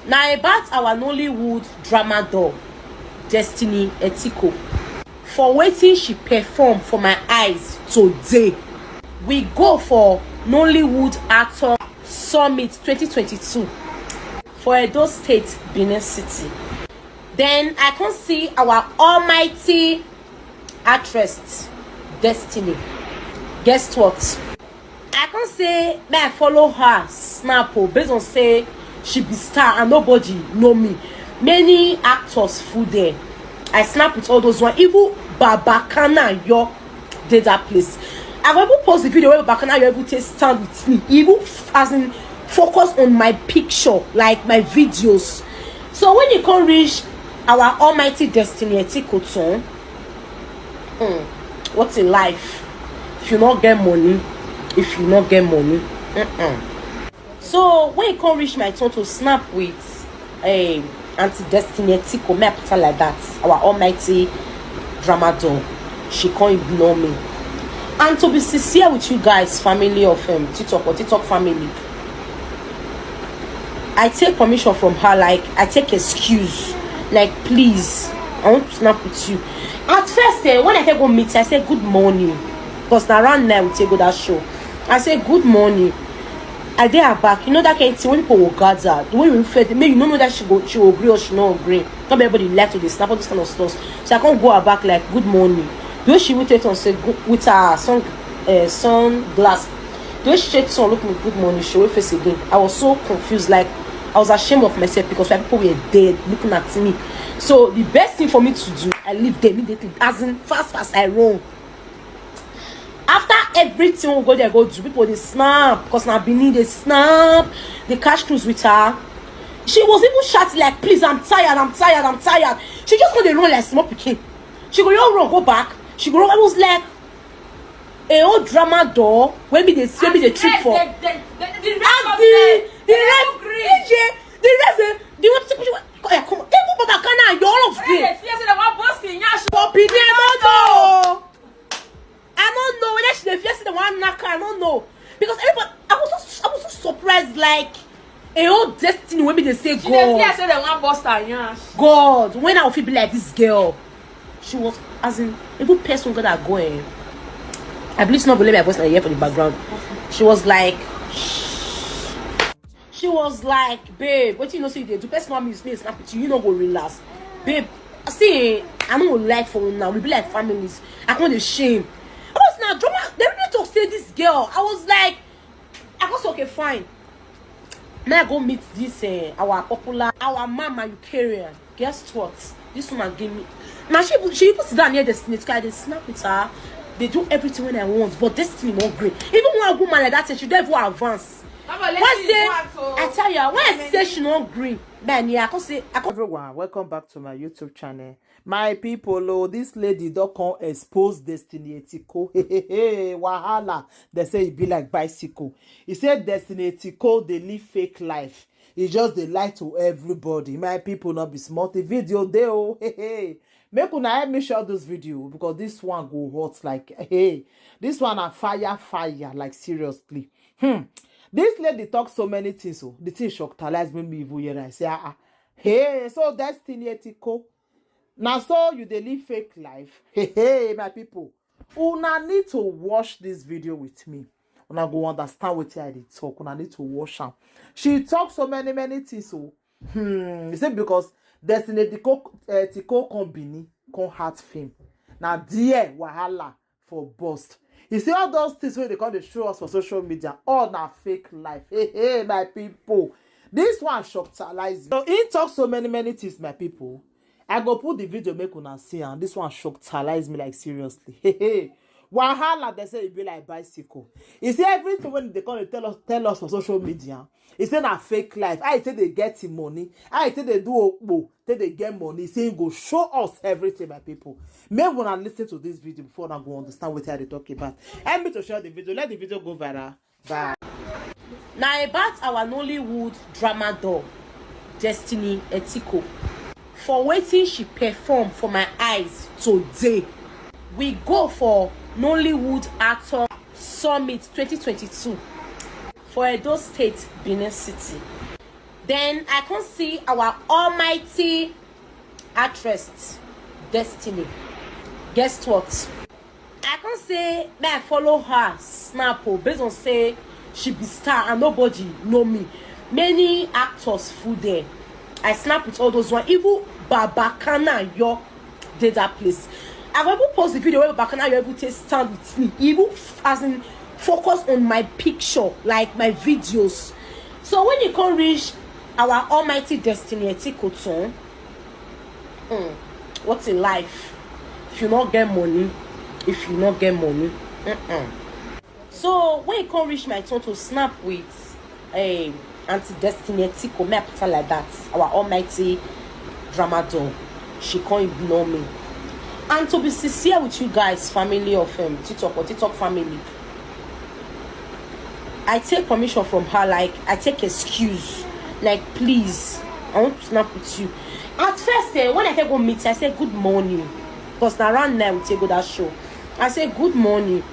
Now about our Nollywood drama doll, Destiny Etiko. For waiting she performed for my eyes today. We go for Nollywood Actor Summit 2022 for Edo State, Benin City. Then I can see our almighty actress, Destiny. Guess what? I can say, may I follow her snap based on say she be star and nobody know me. Many actors full there. I snap with all those one. Even Babakana Yo did that place. I will post the video where Babakana Yo able to stand with me. Even as in focus on my picture, like my videos. So when you can reach our almighty Destiny Etiko, what's in life? If you not get money, So when you can't reach my turn to snap with anti-Destiny Etiko, me put her like that, our almighty drama doll, she can't ignore me. And to be sincere with you guys, family of TikTok family, I take permission from her, like I take excuse, like please, I want to snap with you. At first, when I go meet, I said good morning, because around now we take go that show. I said good morning. I did her back. You know that kind of thing when people will gather. The way we refer, maybe you don't know that she will agree or she not agree. Not everybody like to snap all this kind of stuff. So I can't go her back like good morning. The way she would take on say with her sunglass. The way she takes on look me good morning, she will face again. I was so confused, like I was ashamed of myself because people were dead looking at me. So the best thing for me to do, I leave them immediately. As in fast I run. After everything we go there, go do people they snap because now Benin they snap, they catch cruise with her. She was even shouting like, please, I'm tired. She just gonna run like small picking. She go run, go back. She go run. I was like a old drama doll. When they see me the trip for come on. Even Baba Kana, you all of them. I don't know whether she fears the one knocker. I don't know because everybody. I was so surprised, like a old Destiny. When they say God, when I feel be like this girl, she was as in every person gonna go in. I believe it's not believe my voice in the ear for the background. She was like, babe, what you know? See, the person want me to snap it. You know, go relax, babe. See, I don't like for now. We be like families. I can't shame. I was now drama. They really talk say this girl. I was like, I was okay, fine. Now I go meet this our mama Ukrainian. Guess what? This woman gave me. Now she even sit down near the snake. They snap with her. They do everything when I want, but Destiny not great. Even when a woman like that, she don't even advance. I tell you, when I say she not green, man, yeah, I can say. Everyone, welcome back to my YouTube channel. My people, oh, this lady don't come expose Destiny Etiko. Wahala. They say it be like bicycle. He said Destiny Etiko, they live fake life. He just they lie to everybody. My people not be smart. The video they oh make una help me share this video because this one go hot like this one a fire like seriously. This lady talk so many things, so the thing shock talize me even here. I say, hey, so Destiny Etiko. Now so you dey live fake life. Hey, my people. Una need to watch this video with me. Una go understand what I did talk. Una need to watch am. She talk so many things, so you say because Destiny Etiko come Benin, come heart fame. Now dear wahala for bust. You see all those things where they come to show us for social media, all na fake life. Hey, my people. This one shocked me. So he talk so many things, my people. I go put the video make una see, and this one shocked me like seriously. Wahala, they say it be like bicycle. You see everything when they come to tell us on social media. It's not a fake life. I say they get money. I say they do okbo. They get money. Say go show us everything, my people. Maybe when I listen to this video before I go understand what they talk about. Help me to share the video. Let the video go viral. Bye. Now about our Nollywood drama doll, Destiny Etiko. For waiting she performed for my eyes today. We go for Nollywood Actor Summit 2022 for Edo State, Benin City. Then I can see our almighty actress Destiny. Guess what? I can say that I follow her snap based on say she be star and nobody know me. Many actors full there. I snap with all those one. Even Babakana Yo did that place. I've ever post the video where Babakana Yo able to stand with me. Even as in focus on my picture, like my videos. So when you can reach our almighty Destiny Etikoton, what's in life? If you not get money, if you not get money, So when you can reach my turn to snap with anti-Destiny Etiko, me put her like that, our almighty drama doll, she can't ignore me. And to be sincere with you guys, family of TikTok or TikTok family, I take permission from her, like I take excuse, like please, I want to snap with you. At first, when I go meet, I said good morning, because around now we take go that show. I said good morning.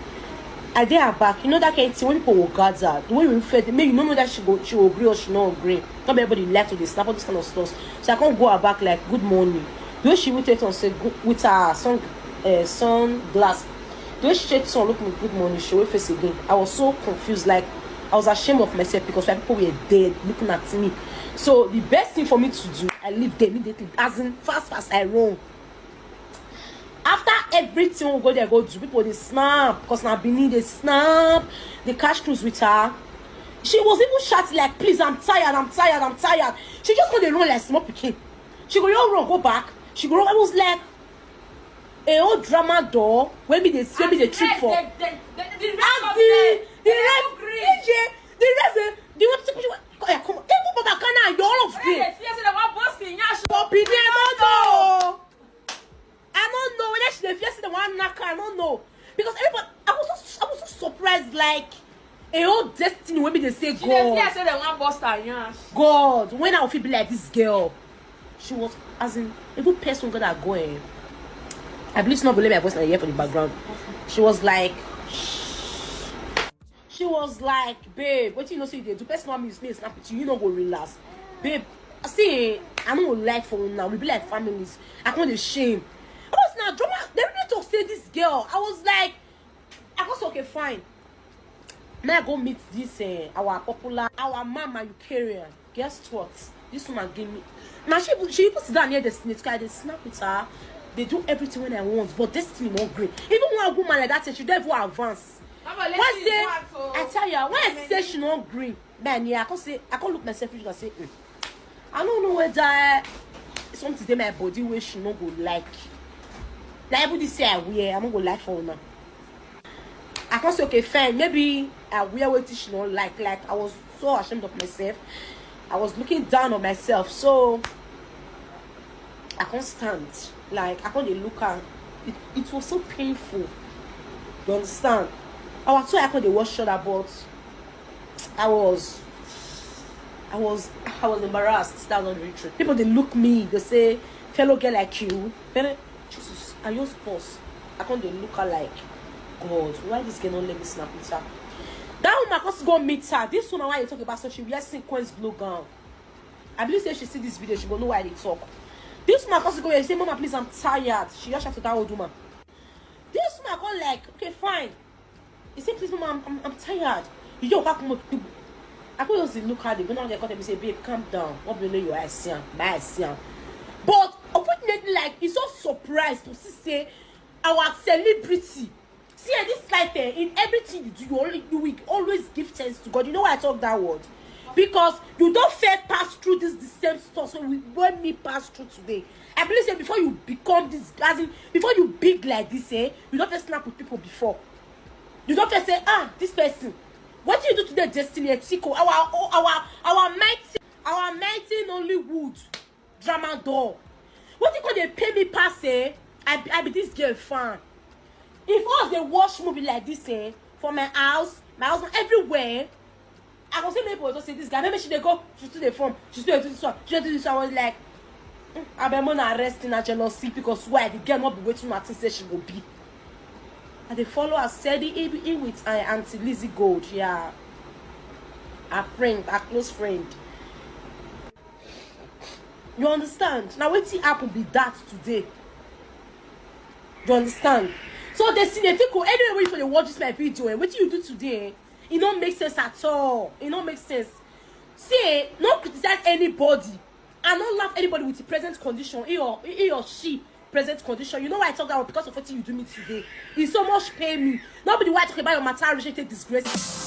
I did her back. You know that kind of thing when people will gather, the way we refer, maybe you don't know that she will agree or she not agree. Not everybody left to the snap all this kind of stuff. So I can't go her back like good morning. The way she would take on say with her sunglass, the way she takes on look me good morning, she will face again. I was so confused, like I was ashamed of myself because people were dead looking at me. So the best thing for me to do, I leave there immediately, as in fast I run. After everything we go there, go do people they snap, because now Benin they snap, they catch cruise with her. She was even shouting like, please, I'm tired. She just want to run like small picking. She go run, go back. She go run. I was like a old drama door. When they say me the trip for. Come on, Baba Kana, you all of them. I don't know whether she fears the one knocker. I don't know, because everybody. I was so surprised, like a old Destiny. When they say God, when I feel be like this girl, she was as in every person gonna go in. I believe it's not believe my voice in the ear for the background. She was like, babe, what you know? See, the person want me to snap with you. You know, go relax, babe. I see, I don't like for now. We be like families. I can't shame. I was now drama. They really talk say this girl. I was like, I was okay, fine. May I go meet this our popular, our mama Ukrainian. Guess what? This woman gave me. Now she even sit down near Destiny. They snap with her. They do everything when I want, but Destiny not great. Even when a woman like that, she don't even advance. I tell you, when I say she not green, man, yeah, I can't look myself and say, I don't know whether something in my body where she not go like. Like everybody say I wear, I'm not gonna like for now. I can't say okay, fine. Maybe I wear what she not like. Like I was so ashamed of myself. I was looking down on myself, so I can't stand. Like I can't look at it was so painful. You understand? I was so I can't watch shoulder, but I was embarrassed. That was really true. People they look me, they say, fellow girl like you. Jesus, I just pause. I can't look her like God. Why this girl not let me snap with her? That woman must go meet her. This woman why you talk about so she wears sequence blue gown. I believe say she see this video, she will know why they talk. This woman must go and say, Mama, please, I'm tired. She just have to that old woman. This woman go like, okay, fine. He said, please, Mama, I'm tired. You don't have more people. I could just look at it. When I get caught, they say, babe, calm down. What do you know you are seeing? My seeing. But unfortunately, like, he's so surprised to see say our celebrity. See, this life, in everything you do, you will always give thanks to God. You know why I talk that word? Because you don't fair pass through the same stuff. So when me pass through today, I believe say before you become this, as in, before you big like this, you don't first snap with people before. You don't first say, this person. What do you do today, Destiny Etiko? Our mighty Nollywood drama doll. What you call they pay me pass? I be this girl fan. If us they watch movie like this, for my house, everywhere, I can see people just say this guy. Maybe she they go, she do the form, she do this one, she do this one. I was like, I be more arresting her jealousy because why the girl not be waiting until say she will be. And they follow her steady in with Auntie Lizzie Gold, yeah, her friend, her close friend. You understand? Now wetin happen be that today. You understand? So Destiny Etiko, anyway for the watch this my video, and what you do today, it don't make sense at all. It don't make sense. See, not criticize anybody and not laugh anybody with the present condition, he or she present condition. You know why I talk about because of what you do me today. It's so much pay me. Nobody why I talk about your matter rejected disgrace.